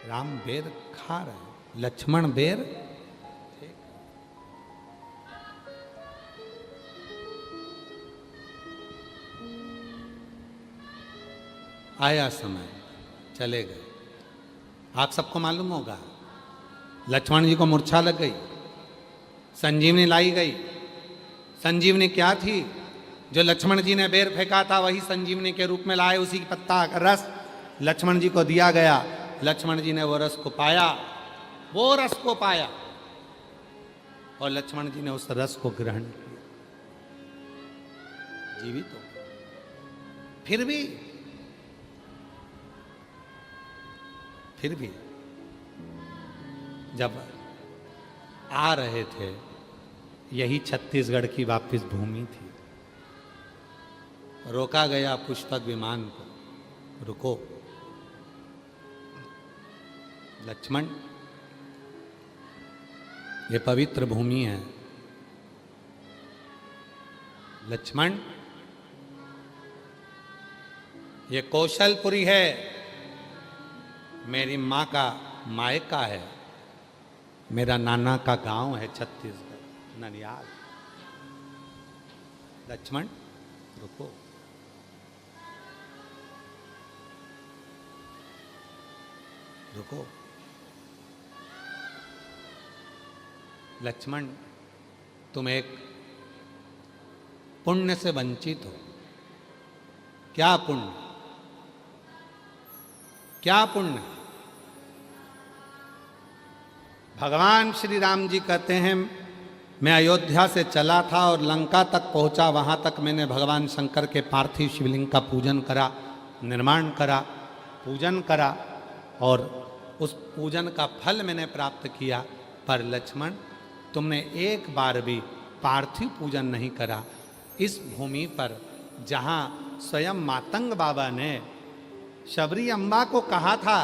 राम बेर खा रहे हैं, लक्ष्मण बेर आया समय चले गए। आप सबको मालूम होगा लक्ष्मण जी को मूर्छा लग गई, संजीवनी लाई गई। संजीवनी क्या थी? जो लक्ष्मण जी ने बेर फेंका था वही संजीवनी के रूप में लाए, उसी पत्ता का रस लक्ष्मण जी को दिया गया। लक्ष्मण जी ने वो रस को पाया, वो रस को पाया और लक्ष्मण जी ने उस रस को ग्रहण किया, जीवित हो। फिर भी जब आ रहे थे, यही छत्तीसगढ़ की वापिस भूमि थी, रोका गया पुष्पक विमान को, रुको लक्ष्मण, ये पवित्र भूमि है। लक्ष्मण, ये कौशलपुरी है, मेरी माँ का मायका है, मेरा नाना का गांव है छत्तीसगढ़ ननियाल। लक्ष्मण रुको, रुको। लक्ष्मण, तुम एक पुण्य से वंचित हो। क्या पुण्य? क्या पुण्य? भगवान श्री राम जी कहते हैं, मैं अयोध्या से चला था और लंका तक पहुंचा, वहां तक मैंने भगवान शंकर के पार्थिव शिवलिंग का पूजन करा, निर्माण करा, पूजन करा और उस पूजन का फल मैंने प्राप्त किया। पर लक्ष्मण, तुमने एक बार भी पार्थिव पूजन नहीं करा। इस भूमि पर जहाँ स्वयं मातंग बाबा ने शबरी अम्बा को कहा था,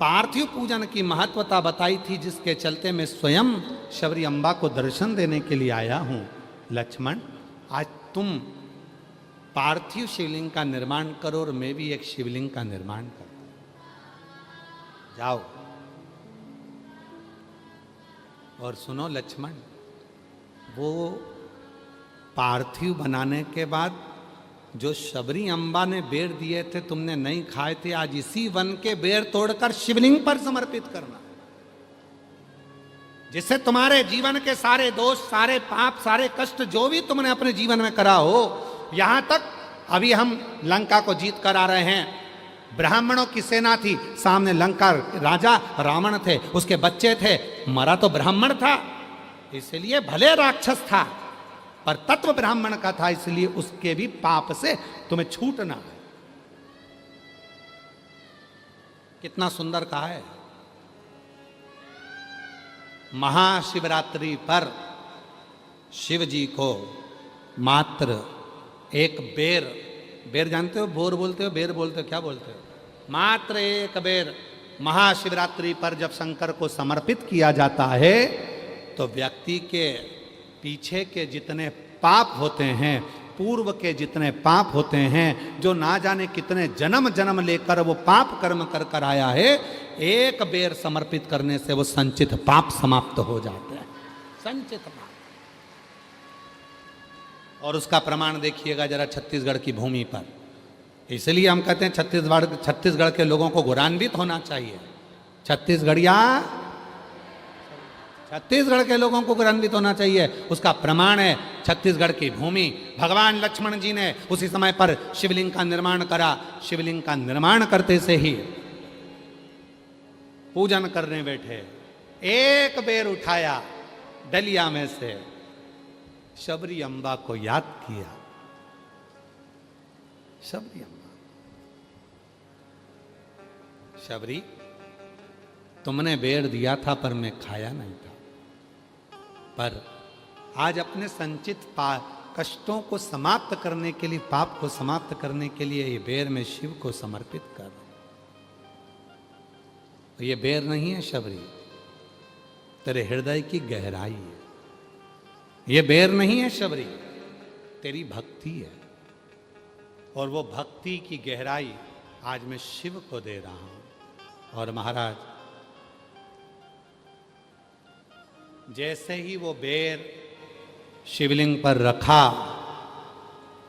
पार्थिव पूजन की महत्वता बताई थी, जिसके चलते मैं स्वयं शबरी अम्बा को दर्शन देने के लिए आया हूँ। लक्ष्मण, आज तुम पार्थिव शिवलिंग का निर्माण करो और मैं भी एक शिवलिंग का निर्माण करूँ। जाओ और सुनो लक्ष्मण, वो पार्थिव बनाने के बाद जो शबरी अम्बा ने बेर दिए थे, तुमने नहीं खाए थे, आज इसी वन के बेर तोड़कर शिवलिंग पर समर्पित करना, जिससे तुम्हारे जीवन के सारे दोष, सारे पाप, सारे कष्ट जो भी तुमने अपने जीवन में करा हो, यहां तक अभी हम लंका को जीत कर आ रहे हैं। ब्राह्मणों की सेना थी, सामने लंका राजा रावण थे, उसके बच्चे थे, मरा तो ब्राह्मण था, इसलिए भले राक्षस था पर तत्व ब्राह्मण का था, इसलिए उसके भी पाप से तुम्हें छूटना है। कितना सुंदर कहा है। महाशिवरात्रि पर शिव जी को मात्र एक बेर, बेर जानते हो, बोर बोलते हो, बेर बोलते हो, क्या बोलते हो, मात्र एक बेर महाशिवरात्रि पर जब शंकर को समर्पित किया जाता है, तो व्यक्ति के पीछे के जितने पाप होते हैं, पूर्व के जितने पाप होते हैं, जो ना जाने कितने जन्म जन्म लेकर वो पाप कर्म कर कर आया है, एक बेर समर्पित करने से वो संचित पाप समाप्त हो जाते हैं, संचित पाप। और उसका प्रमाण देखिएगा जरा छत्तीसगढ़ की भूमि पर। इसलिए हम कहते हैं छत्तीसगढ़ के लोगों को गौरवान्वित होना चाहिए। छत्तीसगढ़ के लोगों को गौरवान्वित होना चाहिए। उसका प्रमाण है छत्तीसगढ़ की भूमि। भगवान लक्ष्मण जी ने उसी समय पर शिवलिंग का निर्माण करा। शिवलिंग का निर्माण करते से ही पूजन करने बैठे, एक बेर उठाया डलिया में से, शबरी अम्बा को याद किया। शबरी अम्बा, शबरी, तुमने बेर दिया था पर मैं खाया नहीं था, पर आज अपने संचित कष्टों को समाप्त करने के लिए, पाप को समाप्त करने के लिए ये बेर मैं शिव को समर्पित कर रहा हूं। ये बेर नहीं है शबरी, तेरे हृदय की गहराई है। ये बेर नहीं है शबरी, तेरी भक्ति है। और वो भक्ति की गहराई आज मैं शिव को दे रहा हूं। और महाराज जैसे ही वो बेर शिवलिंग पर रखा,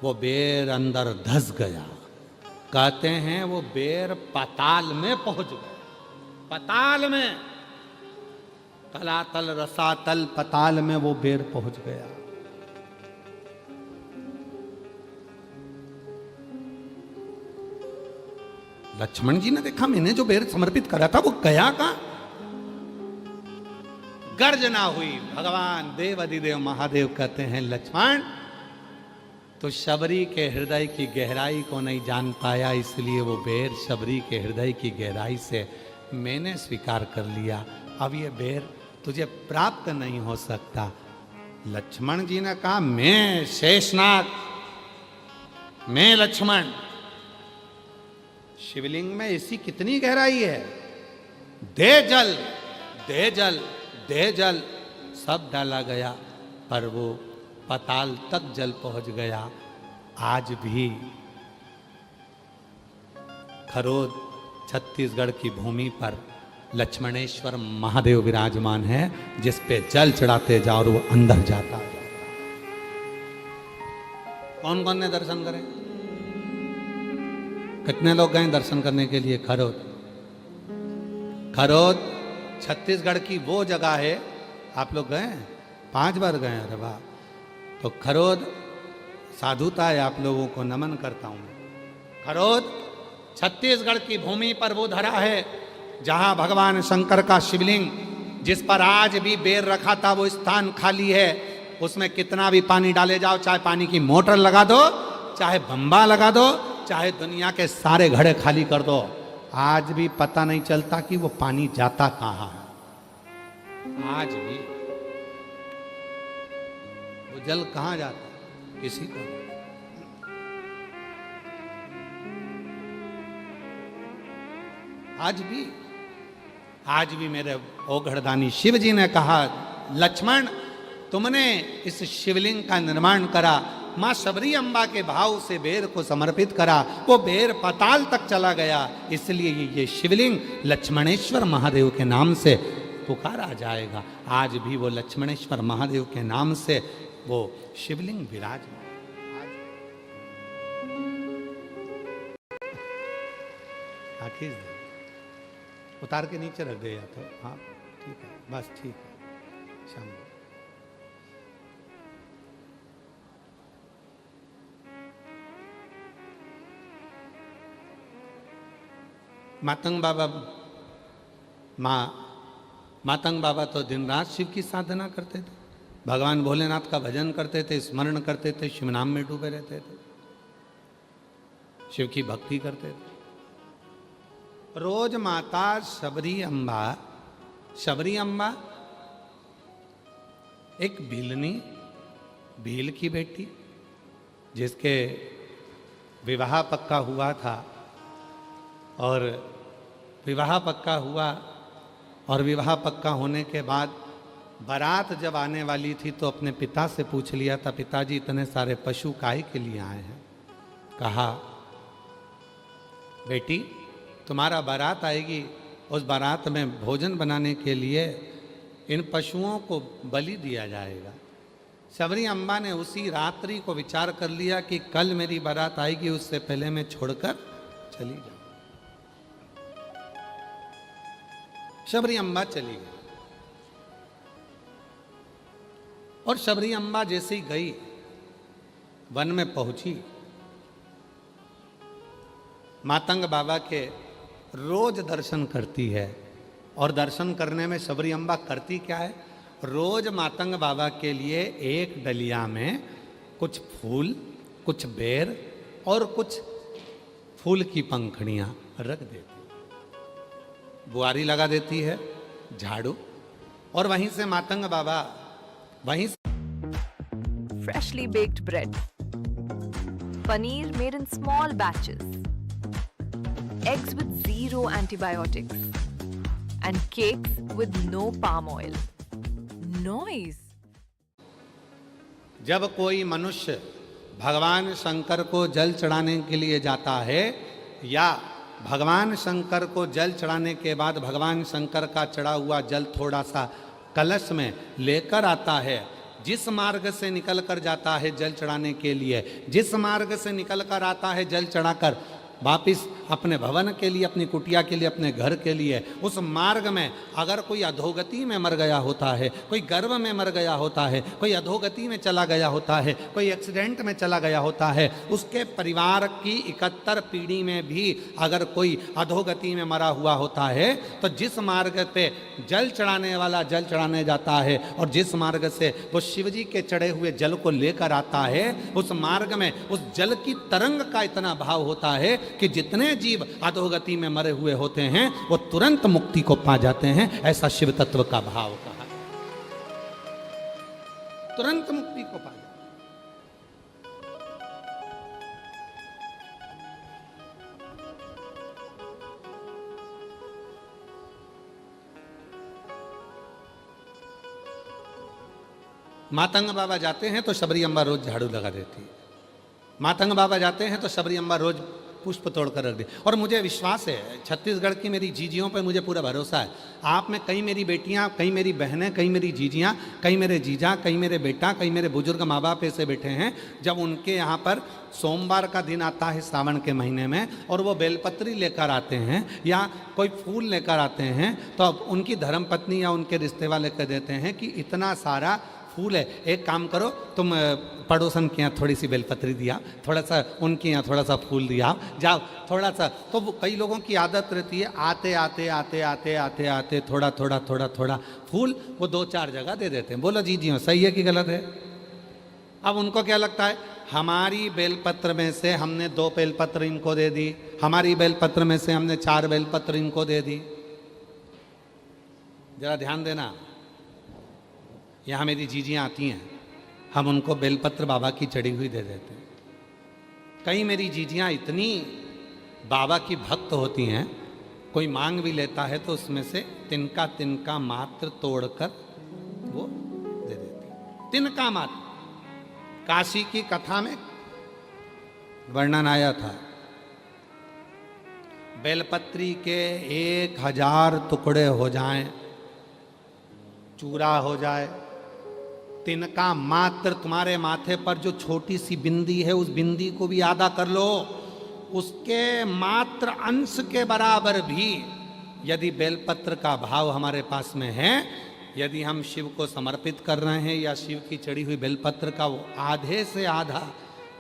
वो बेर अंदर धस गया। कहते हैं वो बेर पाताल में पहुंच गया। पाताल में, तलातल रसातल पाताल में वो बेर पहुंच गया। लक्ष्मण जी ने देखा मैंने जो बेर समर्पित करा था वो गया कहां। गर्जना हुई। भगवान देव अधिदेव महादेव कहते हैं लक्ष्मण, तो शबरी के हृदय की गहराई को नहीं जान पाया, इसलिए वो बेर शबरी के हृदय की गहराई से मैंने स्वीकार कर लिया। अब ये बेर तुझे प्राप्त नहीं हो सकता। लक्ष्मण जी ने कहा, मैं शेषनाग, मैं लक्ष्मण। शिवलिंग में ऐसी कितनी गहराई है? दे जल, दे जल, दे जल, सब डाला गया, पर वो पाताल तक जल पहुंच गया। आज भी खरोद छत्तीसगढ़ की भूमि पर लक्ष्मणेश्वर महादेव विराजमान है, जिस पे जल चढ़ाते जाओ और वो अंदर जाता है। कौन कौन ने दर्शन करे? कितने लोग गए दर्शन करने के लिए? खरोद, खरोद छत्तीसगढ़ की वो जगह है। आप लोग गए? 5 बार गए? अरे वाह! तो खरोद साधुता है, आप लोगों को नमन करता हूं मैं। खरोद छत्तीसगढ़ की भूमि पर वो धरा है जहां भगवान शंकर का शिवलिंग, जिस पर आज भी बेर रखा था, वो स्थान खाली है। उसमें कितना भी पानी डाले जाओ, चाहे पानी की मोटर लगा दो, चाहे बम्बा लगा दो, चाहे दुनिया के सारे घड़े खाली कर दो, आज भी पता नहीं चलता कि वो पानी जाता कहां है। आज भी वो जल कहां जाता है, किसी को नहीं। आज भी मेरे ओघड़दानी शिव जी ने कहा, लक्ष्मण तुमने इस शिवलिंग का निर्माण करा, मां शबरी अम्बा के भाव से बेर को समर्पित करा, वो बेर पाताल तक चला गया, इसलिए ये शिवलिंग लक्ष्मणेश्वर महादेव के नाम से पुकारा जाएगा। आज भी वो लक्ष्मणेश्वर महादेव के नाम से वो शिवलिंग विराजमान। आखिर उतार के नीचे रख दे या तो, हाँ ठीक है, बस ठीक है। शंभू मातंग बाबा, मातंग बाबा तो दिन रात शिव की साधना करते थे, भगवान भोलेनाथ का भजन करते थे, स्मरण करते थे, शिव नाम में डूबे रहते थे, शिव की भक्ति करते थे। रोज माता शबरी अम्बा, शबरी अम्बा एक भीलनी, भील की बेटी, जिसके विवाह पक्का हुआ था, और विवाह पक्का हुआ, और विवाह पक्का होने के बाद बारात जब आने वाली थी तो अपने पिता से पूछ लिया था, पिताजी इतने सारे पशु काहे के लिए आए हैं? कहा, बेटी तुम्हारा बारात आएगी, उस बारात में भोजन बनाने के लिए इन पशुओं को बलि दिया जाएगा। शबरी अम्बा ने उसी रात्रि को विचार कर लिया कि कल मेरी बारात आएगी, उससे पहले मैं छोड़कर चली जाऊं। शबरी अम्बा चली गई, और शबरी अम्बा जैसे ही गई, वन में पहुंची, मातंग बाबा के रोज दर्शन करती है। और दर्शन करने में शबरी अम्बा करती क्या है? रोज मातंग बाबा के लिए एक डलिया में कुछ फूल, कुछ बेर और कुछ फूल की पंखड़ियां रख देती, बुआरी लगा देती है, झाड़ू, और वहीं से मातंग बाबा वहीं से freshly baked bread, paneer made in small batches, eggs with zero antibiotics, and cakes with no palm oil. Noise. जब कोई मनुष्य भगवान शंकर को जल चढ़ाने के लिए जाता है, या भगवान शंकर को जल चढ़ाने के बाद भगवान शंकर का चढ़ा हुआ जल थोड़ा सा कलश में लेकर आता है, जिस मार्ग से निकल कर जाता है जल चढ़ाने के लिए, जिस मार्ग से निकल कर आता है जल चढ़ाकर वापिस अपने भवन के लिए, अपनी कुटिया के लिए, अपने घर के लिए, उस मार्ग में अगर कोई अधोगति में मर गया होता है, कोई गर्भ में मर गया होता है, कोई अधोगति में चला गया होता है, कोई एक्सीडेंट में चला गया होता है, उसके परिवार की 71 पीढ़ी में भी अगर कोई अधोगति में मरा हुआ होता है, तो जिस मार्ग पे जल चढ़ाने वाला जल चढ़ाने जाता है और जिस मार्ग से वो शिव जी के चढ़े हुए जल को लेकर आता है, उस मार्ग में उस जल की तरंग का इतना भाव होता है कि जितने जीव अधोगति में मरे हुए होते हैं वो तुरंत मुक्ति को पा जाते हैं। ऐसा शिव तत्व का भाव कहा, तुरंत मुक्ति को पा जाते हैं। मातंग बाबा जाते हैं तो शबरी अम्बा रोज झाड़ू लगा देती है। मातंग बाबा जाते हैं तो शबरी अम्बा रोज पुष्प तोड़कर रख दी। और मुझे विश्वास है, छत्तीसगढ़ की मेरी जीजियों पे मुझे पूरा भरोसा है। आप में कई मेरी बेटियां, कई मेरी बहनें, कई मेरी जीजियां, कई मेरे जीजा, कई मेरे बेटा, कई मेरे बुजुर्ग माँ बाप ऐसे बैठे हैं, जब उनके यहाँ पर सोमवार का दिन आता है सावन के महीने में और वो बेलपत्री लेकर आते हैं या कोई फूल लेकर आते हैं, तो अब उनकी धर्मपत्नी या उनके रिश्ते वाले कह देते हैं कि इतना सारा फूल है, एक काम करो तुम पड़ोसन के यहाँ थोड़ी सी बेलपत्री दिया, थोड़ा सा उनके यहाँ थोड़ा सा फूल दिया, जाओ थोड़ा सा। तो वो कई लोगों की आदत रहती है, आते आते आते आते आते आते थोड़ा थोड़ा थोड़ा थोड़ा फूल वो 2-4 जगह दे देते हैं। बोलो जी हो, सही है कि गलत है? अब उनको क्या लगता है, हमारी बेलपत्र में से हमने 2 बेलपत्र इनको दे दी, हमारी बेलपत्र में से हमने 4 बेलपत्र इनको दे दी। जरा ध्यान देना, यहाँ मेरी जीजियाँ आती हैं, हम उनको बेलपत्र बाबा की चढ़ी हुई दे देते हैं। कई मेरी जीजियाँ इतनी बाबा की भक्त होती हैं, कोई मांग भी लेता है तो उसमें से तिनका तिनका मात्र तोड़कर वो दे देती है। तिनका मात्र। काशी की कथा में वर्णन आया था, बेलपत्री के 1000 टुकड़े हो जाएं, चूरा हो जाए, तिनका मात्र तुम्हारे माथे पर जो छोटी सी बिंदी है उस बिंदी को भी आधा कर लो, उसके मात्र अंश के बराबर भी यदि बेलपत्र का भाव हमारे पास में है, यदि हम शिव को समर्पित कर रहे हैं या शिव की चढ़ी हुई बेलपत्र का वो आधे से आधा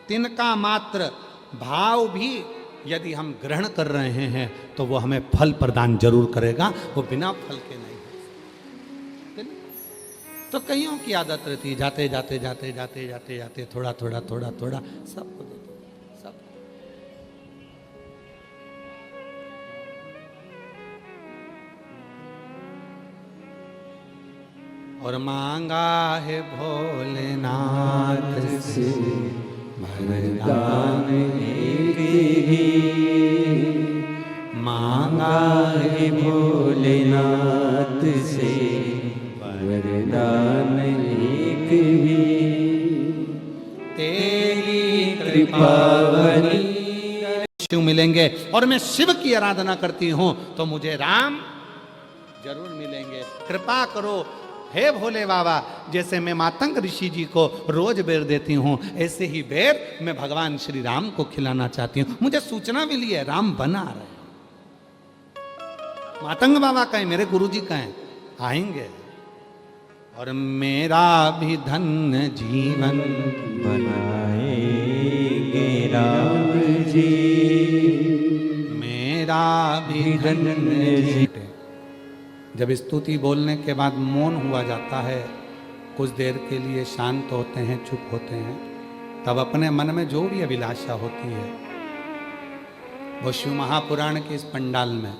तिनका मात्र भाव भी यदि हम ग्रहण कर रहे हैं तो वो हमें फल प्रदान जरूर करेगा, वो बिना फल के नहीं। तो कईयों की आदत रहती है, जाते जाते जाते जाते जाते जाते थोड़ा थोड़ा थोड़ा थोड़ा सबको देते सब। और मांगा है भोलेनाथ से वरदान एक ही, मांगा है भोलेनाथ से वरदान एक ही, तेरी कृपा बनी। शिव मिलेंगे और मैं शिव की आराधना करती हूं तो मुझे राम जरूर मिलेंगे। कृपा करो हे भोले बाबा, जैसे मैं मातंग ऋषि जी को रोज बेर देती हूं, ऐसे ही बेर मैं भगवान श्री राम को खिलाना चाहती हूं। मुझे सूचना मिली है राम बना रहे, मातंग बाबा कहें, मेरे गुरुजी कहें आएंगे। और मेरा भी धन्य जीवन बनाएंगे राम जी, मेरा भी धन्य जीवन। जब स्तुति बोलने के बाद मौन हुआ जाता है, कुछ देर के लिए शांत होते हैं, चुप होते हैं, तब अपने मन में जो भी अभिलाषा होती है वो शिव महापुराण के इस पंडाल में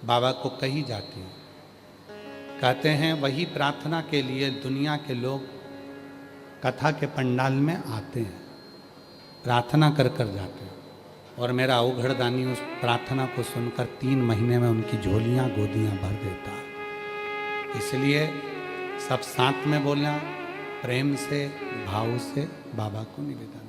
बाबा को कही जाती है। कहते हैं वही प्रार्थना के लिए दुनिया के लोग कथा के पंडाल में आते हैं, प्रार्थना कर कर जाते हैं। और मेरा अवघड़दानी उस प्रार्थना को सुनकर 3 महीने में उनकी झोलियां गोदियां भर देता है। इसलिए सब साथ में बोलना, प्रेम से भाव से बाबा को निवेदन।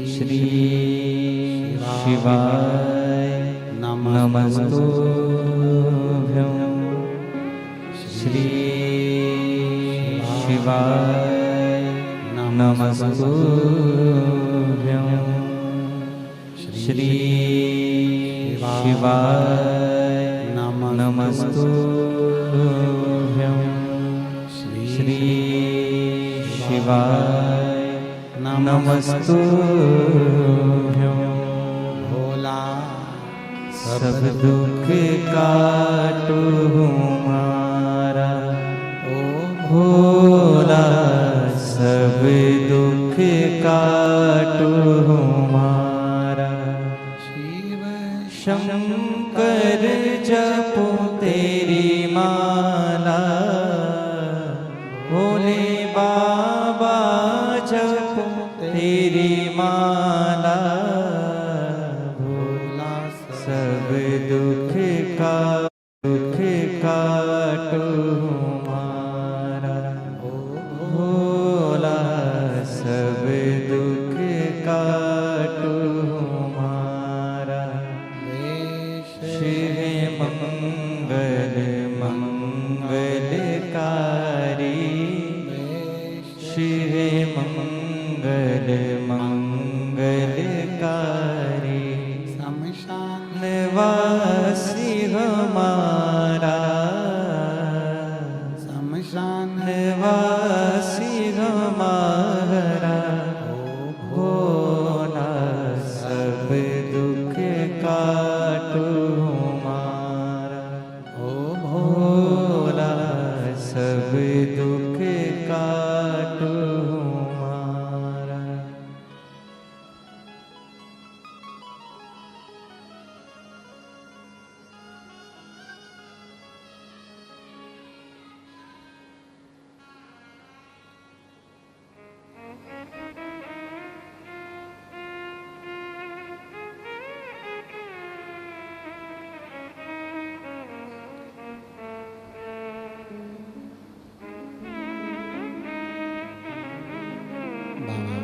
श्री शिवाय नमस्तुभ्यं श्री शिवाय नमस्तुभ्यं श्री शिवाय नमस्तुभ्यं श्री शिवाय नमस्तुभ्यं भोला सब दुख काटो हमारा ओ भोला सब दुख काटो हमारा शिव शंकर जपो तेरी माला भोले बाबा जपो तेरी माला भोला सब दुख काटो हमारा भोला सब दुख काटो हमारा शिव मंगल मंगलकारी शिव मंगल मंगलकारी शमशान निवासी हमारा शमशान निवासी हमारा भोला सब दुख काटो हमारा ओ भोला सब दुख काटो हमारा बाबा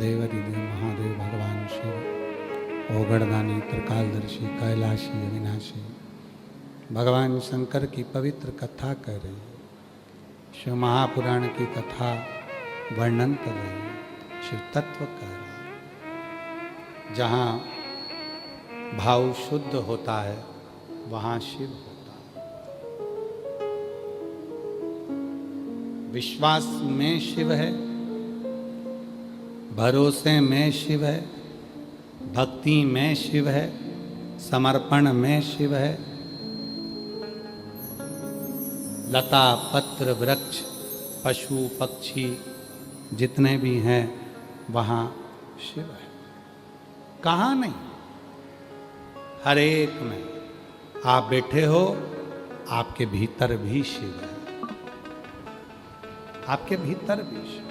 देवादिदेव महादेव भगवान शिव ओगड़दानी त्रिकालदर्शी कैलाशी अविनाशी भगवान शंकर की पवित्र कथा कर रही शिव महापुराण की कथा वर्णन कर रही शिव तत्व कर रही जहाँ भाव शुद्ध होता है वहाँ शिव होता है। विश्वास में शिव है, भरोसे में शिव है, भक्ति में शिव है, समर्पण में शिव है, लता पत्र वृक्ष पशु पक्षी जितने भी हैं वहाँ शिव है। कहाँ नहीं, हर एक में आप बैठे हो, आपके भीतर भी शिव है, आपके भीतर भी शिव।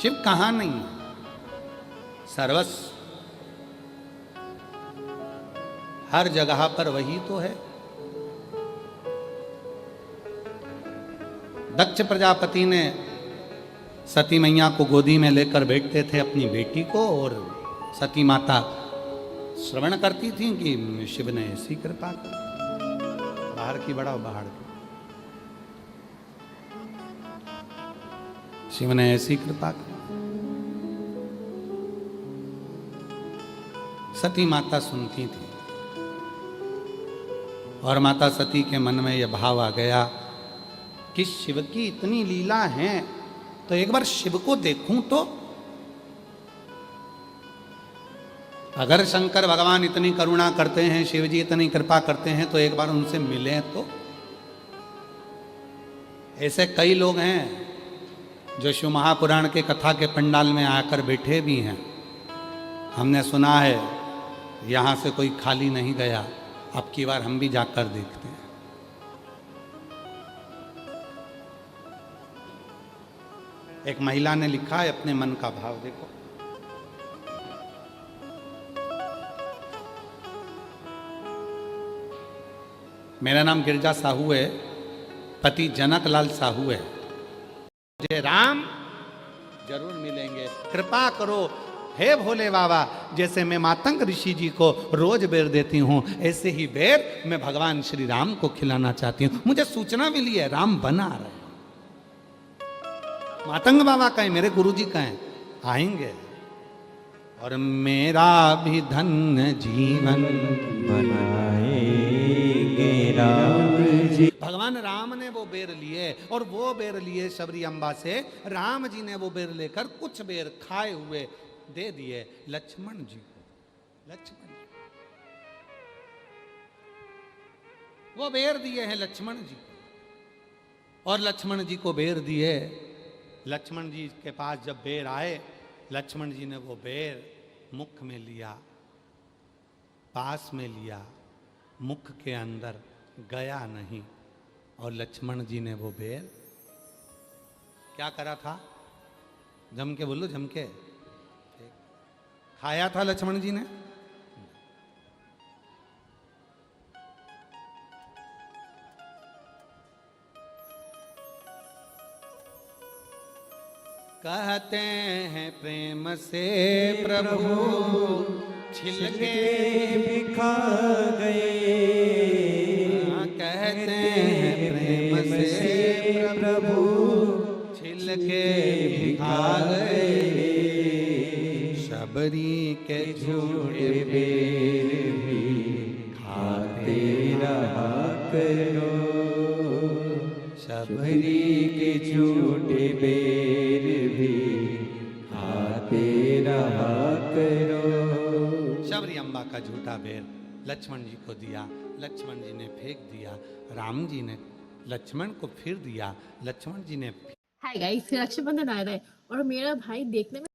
शिव कहाँ नहीं है, सर्वस्व हर जगह पर वही तो है। दक्ष प्रजापति ने सती मैया को गोदी में लेकर बैठते थे अपनी बेटी को, और सती माता श्रवण करती थी कि शिव ने ऐसी कृपा कर। बाहर की बढ़ाओ, बाहर की। शिव ने ऐसी कृपा की। सती माता सुनती थी और माता सती के मन में यह भाव आ गया कि शिव की इतनी लीला है तो एक बार शिव को देखूं तो। अगर शंकर भगवान इतनी करुणा करते हैं, शिव जी इतनी कृपा करते हैं, तो एक बार उनसे मिलें तो। ऐसे कई लोग हैं जो शिव महापुराण के कथा के पंडाल में आकर बैठे भी हैं। हमने सुना है यहाँ से कोई खाली नहीं गया, अब की बार हम भी जाकर देखते हैं। एक महिला ने लिखा है अपने मन का भाव, देखो। मेरा नाम गिरजा साहू है। पति जनक लाल साहू है, मुझे राम जरूर मिलेंगे, कृपा करो हे भोले बाबा। जैसे मैं मातंग ऋषि जी को रोज बेर देती हूँ, ऐसे ही बेर मैं भगवान श्री राम को खिलाना चाहती हूँ। मुझे सूचना मिली है राम बना रहे, मातंग बाबा कहें, मेरे गुरुजी कहें आएंगे, और मेरा भी धन्य जीवन बनाएंगे राम जी। भगवान राम ने वो बेर लिए, और वो बेर लिए शबरी अम्बा से। राम जी ने वो बेर लेकर कुछ बेर खाए हुए दे दिए लक्ष्मण जी को। लक्ष्मण जी वो बेर दिए हैं लक्ष्मण जी को, और लक्ष्मण जी को बेर दिए। लक्ष्मण जी के पास जब बेर आए, लक्ष्मण जी ने वो बेर मुख में लिया, पास में लिया, मुख के अंदर गया नहीं। और लक्ष्मण जी ने वो बेर क्या करा था? जम के बोलो, जम के खाया था लक्ष्मण जी ने। कहते हैं प्रेम से प्रभु छिलके भी खा गए। कहते हैं प्रेम से प्रभु छिलके भी खा गए। शबरी के झूठे बेर भी खाते रहा करो। शबरी के झूठे बेर भी खाते रहा करो। शबरी अम्बा का झूठा बेर लक्ष्मण जी को दिया, लक्ष्मण जी ने फेंक दिया। राम जी ने लक्ष्मण को फिर दिया, लक्ष्मण जी ने। हाय गाइस, रक्षाबंधन आ रहा है और मेरा भाई देखने में